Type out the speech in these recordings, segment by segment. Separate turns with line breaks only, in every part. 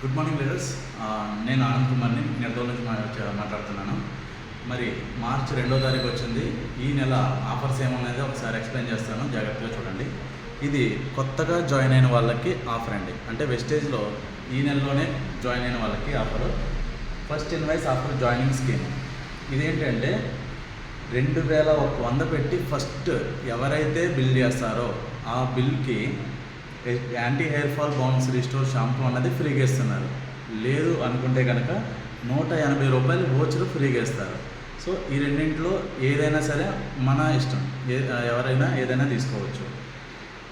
Good morning leaders. నేను ఆనంద్ కుమార్ని నిర్దోల్ నుంచి మాట్లాడుతున్నాను. మరి మార్చి 2వ తారీఖు వచ్చింది. ఈ నెల ఆఫర్స్ ఏమన్నది ఒకసారి ఎక్స్ప్లెయిన్ చేస్తాను, జాగ్రత్తగా చూడండి. ఇది కొత్తగా జాయిన్ అయిన వాళ్ళకి ఆఫర్ అండి. అంటే వెస్టేజ్లో ఈ నెలలోనే జాయిన్ అయిన వాళ్ళకి offer. First invoice offer joining scheme. ఇదేంటంటే 2100 పెట్టి ఫస్ట్ ఎవరైతే బిల్ చేస్తారో ఆ బిల్కి anti hair fall bounce restore shampoo అన్నది ఫ్రీగా ఇస్తున్నారు. లేదు అనుకుంటే కనుక 180 రూపాయలు వోచర్ ఫ్రీగా ఇస్తారు. సో ఈ రెండింటిలో ఏదైనా సరే మన ఇష్టం, ఎవరైనా ఏదైనా తీసుకోవచ్చు.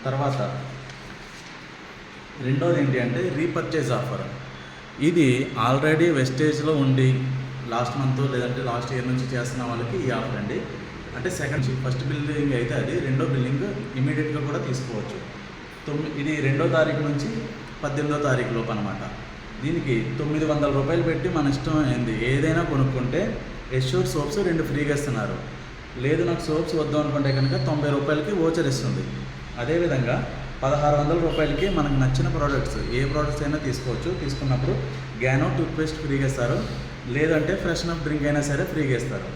తర్వాత రెండోది ఏంటి అంటే రీపర్చేజ్ ఆఫర్. ఇది ఆల్రెడీ వెస్టేజ్లో ఉండి లాస్ట్ మంత్ లేదంటే లాస్ట్ ఇయర్ నుంచి చేస్తున్న వాళ్ళకి ఈ ఆఫర్ అండి. అంటే ఫస్ట్ బిల్లింగ్ అయితే అది, రెండో బిల్లింగ్ ఇమీడియట్గా కూడా తీసుకోవచ్చు. ఇది 2వ తారీఖు నుంచి 18వ తారీఖు లోపు అనమాట. దీనికి 900 రూపాయలు పెట్టి మన ఇష్టం అయింది ఏదైనా కొనుక్కుంటే ఎష్యూర్ సోప్స్ 2 ఫ్రీగా ఇస్తున్నారు. లేదు నాకు సోప్స్ వద్దాం అనుకుంటే కనుక 90 రూపాయలకి వోచర్ ఇస్తుంది. అదేవిధంగా 1600 రూపాయలకి మనకు నచ్చిన ప్రోడక్ట్స్ ఏ ప్రోడక్ట్స్ అయినా తీసుకోవచ్చు. తీసుకున్నప్పుడు గ్యానో టూత్పేస్ట్ ఫ్రీగా ఇస్తారు, లేదంటే ఫ్రెష్నప్ డ్రింక్ అయినా సరే ఫ్రీగా ఇస్తారు.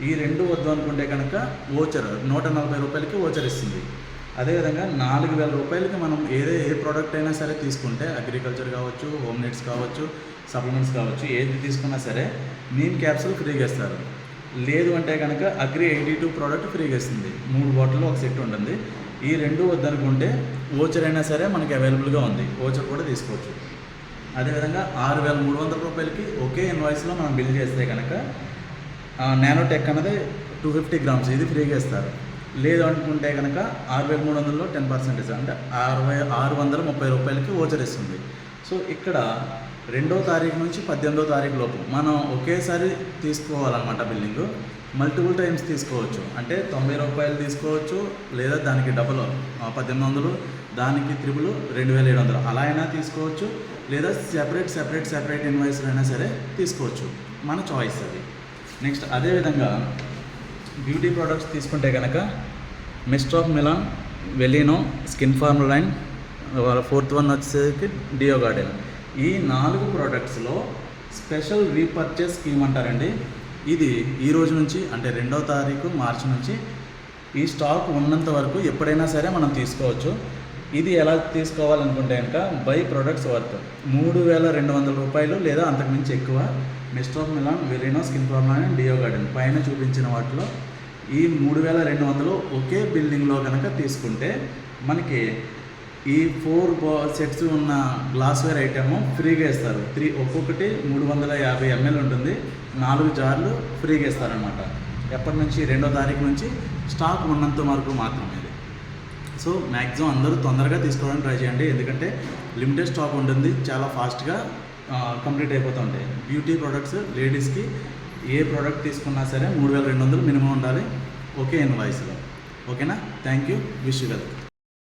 ఈ 2 వద్దు అనుకుంటే కనుక వోచర్ 140 రూపాయలకి వోచర్ ఇస్తుంది. అదేవిధంగా 4000 రూపాయలకి మనం ఏ ప్రోడక్ట్ అయినా సరే తీసుకుంటే అగ్రికల్చర్ కావచ్చు, హోమ్ నీడ్స్ కావచ్చు, సప్లిమెంట్స్ కావచ్చు, ఏది తీసుకున్నా సరే నీమ్ క్యాప్సూల్ ఫ్రీగా ఇస్తారు. లేదు అంటే కనుక అగ్రి 82 ప్రోడక్ట్ ఫ్రీగా ఇస్తుంది. 3 బాటిల్లో ఒక సెట్ ఉంటుంది. ఈ 2 వద్దనుకుంటే వోచర్ అయినా సరే మనకి అవైలబుల్గా ఉంది, వోచర్ కూడా తీసుకోవచ్చు. అదేవిధంగా 6300 రూపాయలకి ఒకే ఇన్వాయిస్లో మనం బిల్ చేస్తే కనుక నానోటెక్ అన్నది 250 గ్రామ్స్ ఇది ఫ్రీగా ఇస్తారు. లేదు అనుకుంటే కనుక 6300లో 10% ఇస్తారు. అంటే 630 రూపాయలకి వోచర్ ఇస్తుంది. సో ఇక్కడ 2వ తారీఖు నుంచి 18వ తారీఖు లోపు మనం ఒకేసారి తీసుకోవాలన్నమాట. బిల్లింగ్ మల్టిపుల్ టైమ్స్ తీసుకోవచ్చు. అంటే 90 రూపాయలు తీసుకోవచ్చు, లేదా దానికి డబుల్ 1800, దానికి త్రిబుల్ 2700 అలా అయినా తీసుకోవచ్చు, లేదా సెపరేట్ ఇన్వాయిస్లు అయినా సరే తీసుకోవచ్చు. మన చాయిస్ అది. నెక్స్ట్ అదేవిధంగా బ్యూటీ ప్రోడక్ట్స్ తీసుకుంటే కనుక mister of Milan, Velino, skin farm line, 4th one వచ్చేసరికి డియో గార్డెన్. ఈ 4 ప్రోడక్ట్స్లో స్పెషల్ రీపర్చేస్ స్కీమ్ అంటారండి. ఇది ఈ రోజు నుంచి అంటే 2వ తారీఖు మార్చి నుంచి ఈ స్టాక్ ఉన్నంత వరకు ఎప్పుడైనా సరే మనం తీసుకోవచ్చు. ఇది ఎలా తీసుకోవాలనుకుంటే కనుక బై ప్రొడక్ట్స్ వర్త్ 3200 రూపాయలు లేదా అంతకుమించి ఎక్కువ mister of Milan, Velino, skin farm line, deo garden పైన చూపించిన వాటిలో ఈ 3200 ఒకే బిల్డింగ్లో కనుక తీసుకుంటే మనకి ఈ 4 సెట్స్ ఉన్న గ్లాస్వేర్ ఐటెము ఫ్రీగా ఇస్తారు. ఒక్కొక్కటి 350 ml ఉంటుంది. 4 జార్లు ఫ్రీగా ఇస్తారనమాట. ఎప్పటి నుంచి 2వ తారీఖు నుంచి స్టాక్ ఉన్నంత వరకు మాత్రమే. సో మ్యాక్సిమం అందరూ తొందరగా తీసుకోవడానికి ట్రై చేయండి, ఎందుకంటే లిమిటెడ్ స్టాక్ ఉంటుంది, చాలా ఫాస్ట్గా కంప్లీట్ అయిపోతుంటాయి. బ్యూటీ ప్రొడక్ట్స్ లేడీస్కి ఏ ప్రోడక్ట్ తీసుకున్నా సరే 3200 మినిమం ఉండాలి ఒకే ఇన్వాయిస్లో. ఓకేనా? Thank you. Wish you well.